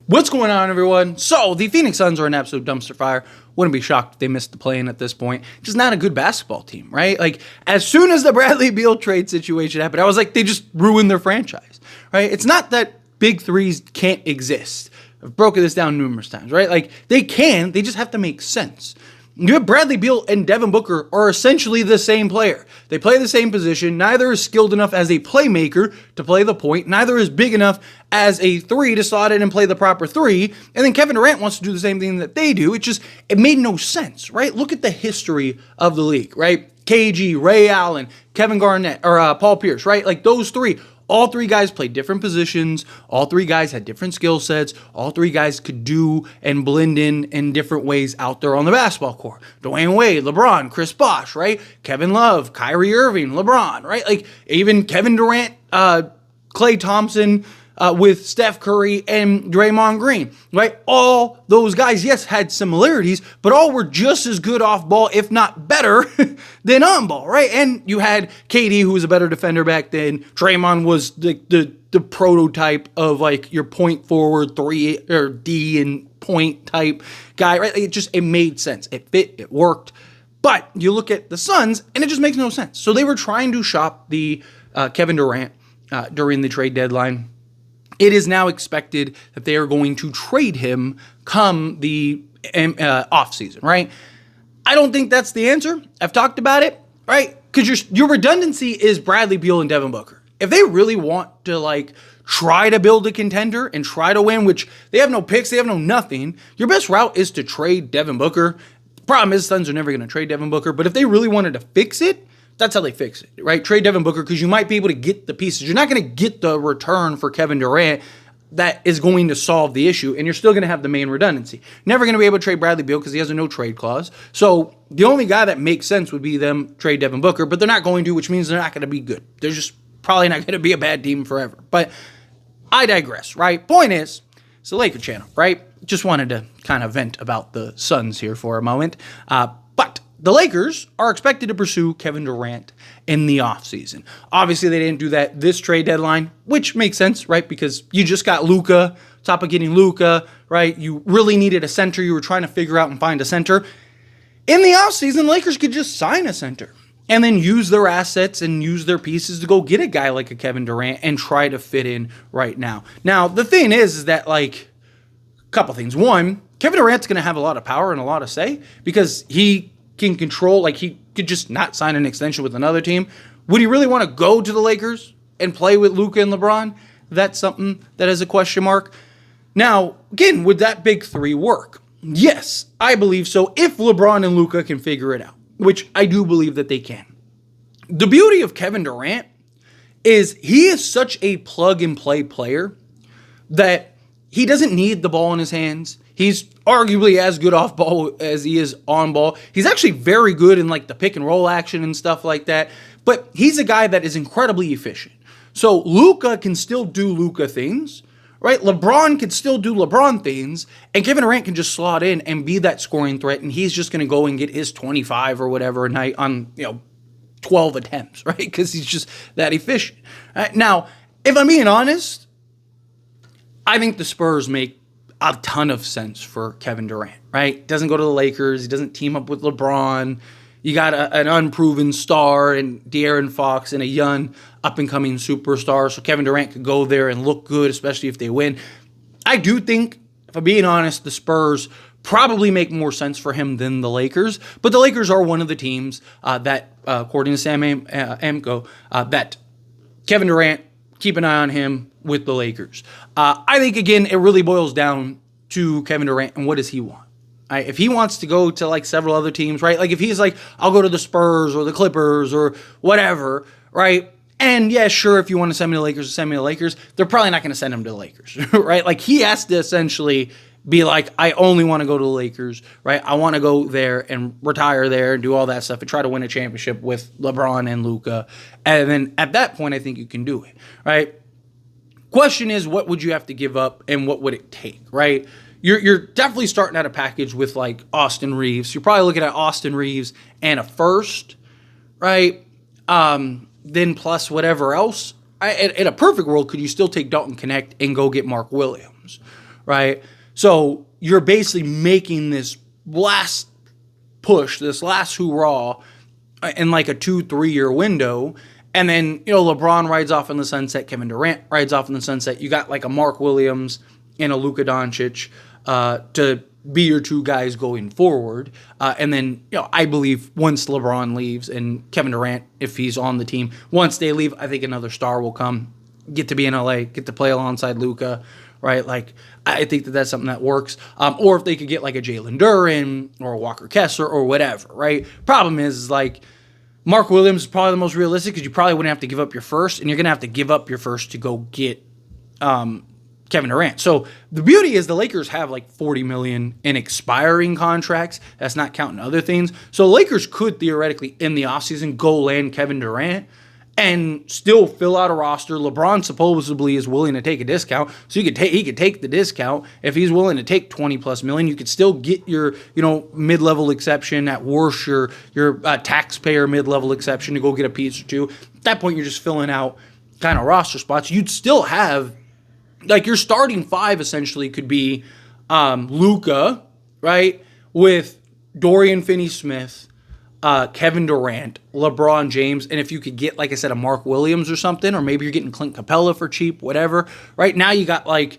What's going on, everyone? So, the Phoenix Suns are an absolute dumpster fire. Wouldn't be shocked if they missed the play-in at this point. Just not a good basketball team, right? Like, as soon as the Bradley Beal trade situation happened, I was like, they just ruined their franchise, right? It's not that big threes can't exist. I've broken this down numerous times, right? Like, they can, they just have to make sense. You have Bradley Beal and Devin Booker are essentially the same player. They play the same position. Neither is skilled enough as a playmaker to play the point. Neither is big enough as a three to slot in and play the proper three. And then Kevin Durant wants to do the same thing that they do. It made no sense, right? Look at the history of the league, right? KG, Ray Allen, Kevin Garnett, or Paul Pierce, right? Like those three. All three guys played different positions. All three guys had different skill sets. All three guys could do and blend in different ways out there on the basketball court. Dwayne Wade, LeBron, Chris Bosh, right? Kevin Love, Kyrie Irving, LeBron, right? Like even Kevin Durant, Klay Thompson, with Steph Curry and Draymond Green, right? All those guys, yes, had similarities, but all were just as good off ball, if not better, than on ball, right? And you had KD, who was a better defender back then. Draymond was the prototype of like your point forward three or D and point type guy, right? It made sense. It fit, it worked. But you look at the Suns, and it just makes no sense. So they were trying to shop the Kevin Durant during the trade deadline. It is now expected that they are going to trade him come the offseason, right? I don't think that's the answer. I've talked about it, right? Because your redundancy is Bradley Beal and Devin Booker. If they really want to like try to build a contender and try to win, which they have no picks, they have no nothing, your best route is to trade Devin Booker. The problem is Suns are never going to trade Devin Booker, but if they really wanted to fix it, that's how they fix it, right? Trade Devin Booker because you might be able to get the pieces. You're not going to get the return for Kevin Durant that is going to solve the issue, and you're still going to have the main redundancy. Never going to be able to trade Bradley Beal because he has a no-trade clause. So the only guy that makes sense would be them trade Devin Booker, but they're not going to, which means they're not going to be good. They're just probably not going to be a bad team forever. But I digress, right? Point is, it's the Laker channel, right? Just wanted to kind of vent about the Suns here for a moment. But the Lakers are expected to pursue Kevin Durant in the offseason. Obviously, they didn't do that this trade deadline, which makes sense, right? Because you just got Luka, top of getting Luka, right? You really needed a center. You were trying to figure out and find a center. In the offseason, the Lakers could just sign a center and then use their assets and use their pieces to go get a guy like a Kevin Durant and try to fit in right now. Now, the thing is that, like, a couple things. One, Kevin Durant's going to have a lot of power and a lot of say because he can control, like he could just not sign an extension with another team. Would he really want to go to the Lakers and play with Luka and LeBron? That's something that is a question mark. Now, again, would that big three work? Yes, I believe so, if LeBron and Luka can figure it out, which I do believe that they can. The beauty of Kevin Durant is he is such a plug-and-play player that he doesn't need the ball in his hands. He's arguably as good off ball as he is on ball. He's actually very good in like the pick and roll action and stuff like that. But he's a guy that is incredibly efficient. So Luka can still do Luka things, right? LeBron can still do LeBron things, and Kevin Durant can just slot in and be that scoring threat, and he's just going to go and get his 25 or whatever a night on 12 attempts, right? Because he's just that efficient. Now, if I'm being honest, I think the Spurs make a ton of sense for Kevin Durant, right? Doesn't go to the Lakers. He doesn't team up with LeBron. You got an unproven star in De'Aaron Fox and a young up-and-coming superstar. So Kevin Durant could go there and look good, especially if they win. I do think, if I'm being honest, the Spurs probably make more sense for him than the Lakers. But the Lakers are one of the teams that, according to Sam Amco, that Kevin Durant, keep an eye on him with the Lakers. I think, again, it really boils down to Kevin Durant and what does he want. Right? If he wants to go to like several other teams, right? Like if he's like, I'll go to the Spurs or the Clippers or whatever, right? And yeah, sure, if you want to send me to the Lakers, send me to the Lakers. They're probably not going to send him to the Lakers, right? Like he has to essentially be like, I only want to go to the Lakers, right? I want to go there and retire there and do all that stuff and try to win a championship with LeBron and Luka. And then at that point, I think you can do it, right? Question is, what would you have to give up and what would it take, right? You're definitely starting at a package with like Austin Reeves. You're probably looking at Austin Reeves and a first, right? Then plus whatever else. In a perfect world, could you still take Dalton Connect and go get Mark Williams, right? So you're basically making this last push, this last hoorah in like a 2-3 year window. And then, LeBron rides off in the sunset. Kevin Durant rides off in the sunset. You got like a Mark Williams and a Luka Doncic to be your two guys going forward. And then, I believe once LeBron leaves and Kevin Durant, if he's on the team, once they leave, I think another star will come, get to be in LA, get to play alongside Luka, right? Like, I think that that's something that works. Or if they could get like a Jalen Duren or a Walker Kessler or whatever, right? Problem is like, Mark Williams is probably the most realistic because you probably wouldn't have to give up your first, and you're going to have to give up your first to go get Kevin Durant. So the beauty is the Lakers have like $40 million in expiring contracts. That's not counting other things. So the Lakers could theoretically in the offseason go land Kevin Durant and still fill out a roster. LeBron supposedly is willing to take a discount, so he could take the discount. If he's willing to take $20+ million, you could still get your mid-level exception. At worst, your taxpayer mid-level exception to go get a piece or two. At that point, you're just filling out kind of roster spots. You'd still have like your starting five essentially could be Luka, right, with Dorian Finney-Smith, Kevin Durant, LeBron James, and if you could get, like I said, a Mark Williams or something, or maybe you're getting Clint Capella for cheap, whatever. Right now, you got like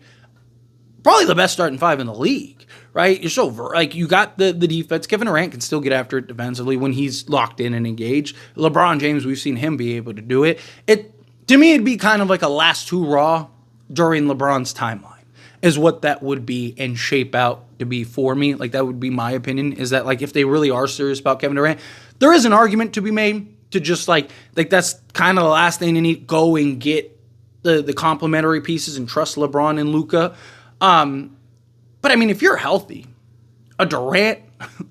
probably the best starting five in the league, right? You're so like you got the defense. Kevin Durant can still get after it defensively when he's locked in and engaged. LeBron James, we've seen him be able to do it. To me, it'd be kind of like a last hoorah during LeBron's timeline, is what that would be and shape out to be for me. Like, that would be my opinion, is that, like, if they really are serious about Kevin Durant, there is an argument to be made to just, like that's kind of the last thing they need. Go and get the complementary pieces and trust LeBron and Luka. But, I mean, if you're healthy, a Durant,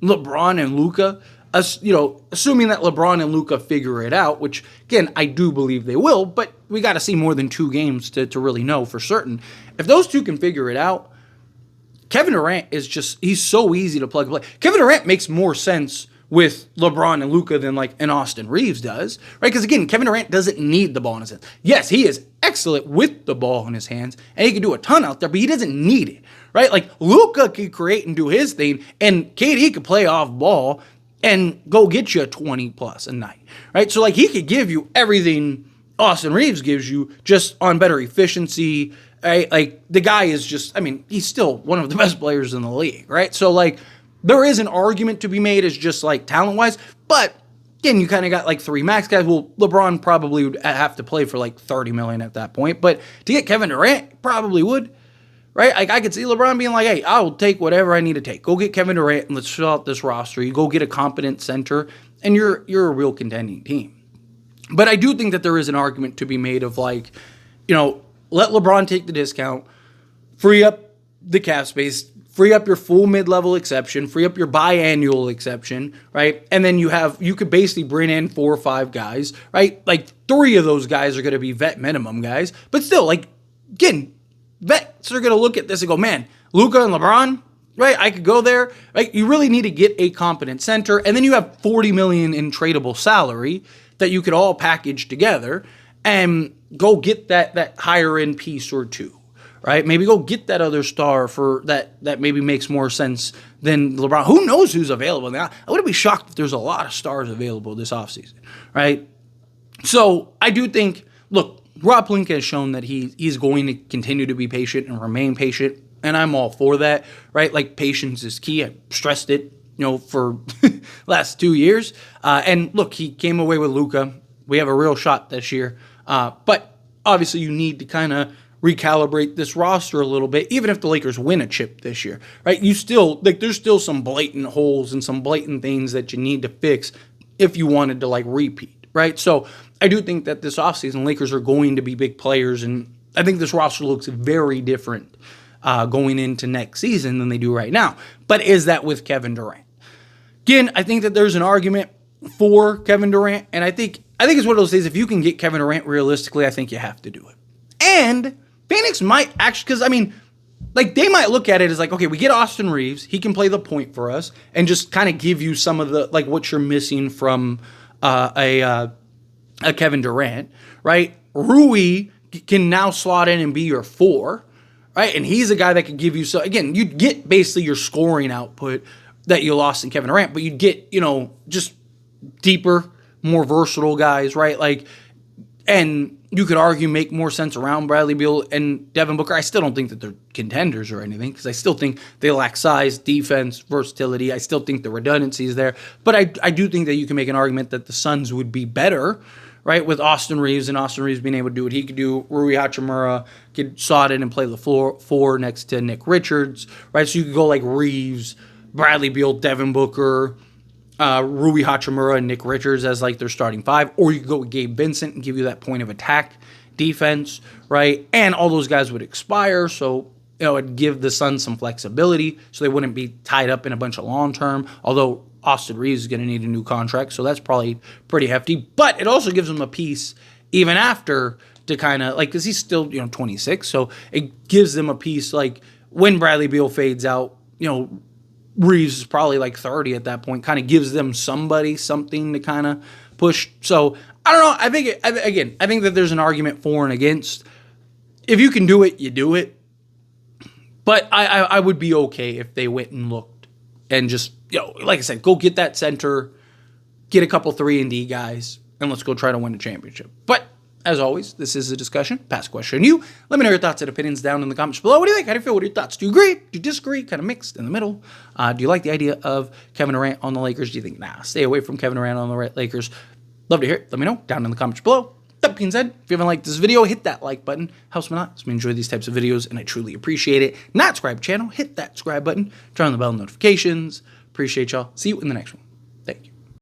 LeBron, and Luka, assuming that LeBron and Luka figure it out, which, again, I do believe they will, but we got to see more than 2 games to really know for certain. If those two can figure it out, Kevin Durant he's so easy to plug and play. Kevin Durant makes more sense with LeBron and Luka than like an Austin Reeves does, right? Because again, Kevin Durant doesn't need the ball in his hands. Yes, he is excellent with the ball in his hands, and he can do a ton out there, but he doesn't need it, right? Like Luka can create and do his thing, and KD could play off ball and go get you a 20+ a night, right? So like he could give you everything Austin Reeves gives you, just on better efficiency. Right? Like the guy is just, I mean, he's still one of the best players in the league, right? So like there is an argument to be made as just like talent-wise, but again, you kind of got like 3 max guys. Well, LeBron probably would have to play for like $30 million at that point, but to get Kevin Durant, probably would, right? Like I could see LeBron being like, hey, I will take whatever I need to take. Go get Kevin Durant and let's fill out this roster. You go get a competent center, and you're a real contending team. But I do think that there is an argument to be made of like, let LeBron take the discount, free up the cap space, free up your full mid-level exception, free up your biannual exception, right? And then you could basically bring in 4 or 5 guys, right? Like 3 of those guys are going to be vet minimum guys, but still, like, again, vets are going to look at this and go, man, Luka and LeBron, right? I could go there. Right? You really need to get a competent center, and then you have $40 million in tradable salary that you could all package together and go get that higher end piece or two, right? Maybe go get that other star for that maybe makes more sense than LeBron. Who knows who's available now? I wouldn't be shocked if there's a lot of stars available this offseason, right? So I do think, look, Rob Pelinka has shown that he's going to continue to be patient and remain patient, and I'm all for that, right? Like, patience is key. I stressed it, for last 2 years. And look, he came away with Luka. We have a real shot this year. But obviously you need to kind of recalibrate this roster a little bit, even if the Lakers win a chip this year, right? You still, like, there's still some blatant holes and some blatant things that you need to fix if you wanted to, like, repeat, right? So I do think that this offseason, Lakers are going to be big players, and I think this roster looks very different going into next season than they do right now. But is that with Kevin Durant? Again, I think that there's an argument for Kevin Durant, and I think it's one of those things, if you can get Kevin Durant realistically, I think you have to do it. And Phoenix might actually, because, I mean, like, they might look at it as like, okay, we get Austin Reeves, he can play the point for us, and just kind of give you some of the, like, what you're missing from a Kevin Durant, right? Rui can now slot in and be your 4, right? And he's a guy that could give you, so again, you'd get basically your scoring output that you lost in Kevin Durant, but you'd get, just deeper, more versatile guys, right? Like, and you could argue make more sense around Bradley Beal and Devin Booker. I still don't think that they're contenders or anything, because I still think they lack size, defense, versatility. I still think the redundancy is there. But I do think that you can make an argument that the Suns would be better, right, with Austin Reeves, and Austin Reeves being able to do what he could do. Rui Hachimura could slot in and play the four next to Nick Richards, right? So you could go like Reeves, Bradley Beal, Devin Booker, Rui Hachimura, and Nick Richards as like their starting five. Or you could go with Gabe Vincent and give you that point of attack defense, right? And all those guys would expire, so it'd give the Suns some flexibility so they wouldn't be tied up in a bunch of long-term, although Austin Reeves is going to need a new contract, so that's probably pretty hefty. But it also gives them a piece even after to kind of, like, because he's still, 26, so it gives them a piece, like, when Bradley Beal fades out, Reeves is probably like 30 at that point, kind of gives them something to kind of push. So, I don't know. I think that there's an argument for and against. If you can do it, you do it. But I would be okay if they went and looked and just, like I said, go get that center, get a couple 3-and-D guys, and let's go try to win a championship. But as always, this is a discussion. Pass question to you. Let me know your thoughts and opinions down in the comments below. What do you think? How do you feel? What are your thoughts? Do you agree? Do you disagree? Kind of mixed in the middle. Do you like the idea of Kevin Durant on the Lakers? Do you think, stay away from Kevin Durant on the Lakers? Love to hear it. Let me know down in the comments below. That being said, if you haven't liked this video, hit that like button. Helps me a lot. Helps me enjoy these types of videos, and I truly appreciate it. Not subscribe channel, hit that subscribe button. Turn on the bell notifications. Appreciate y'all. See you in the next one.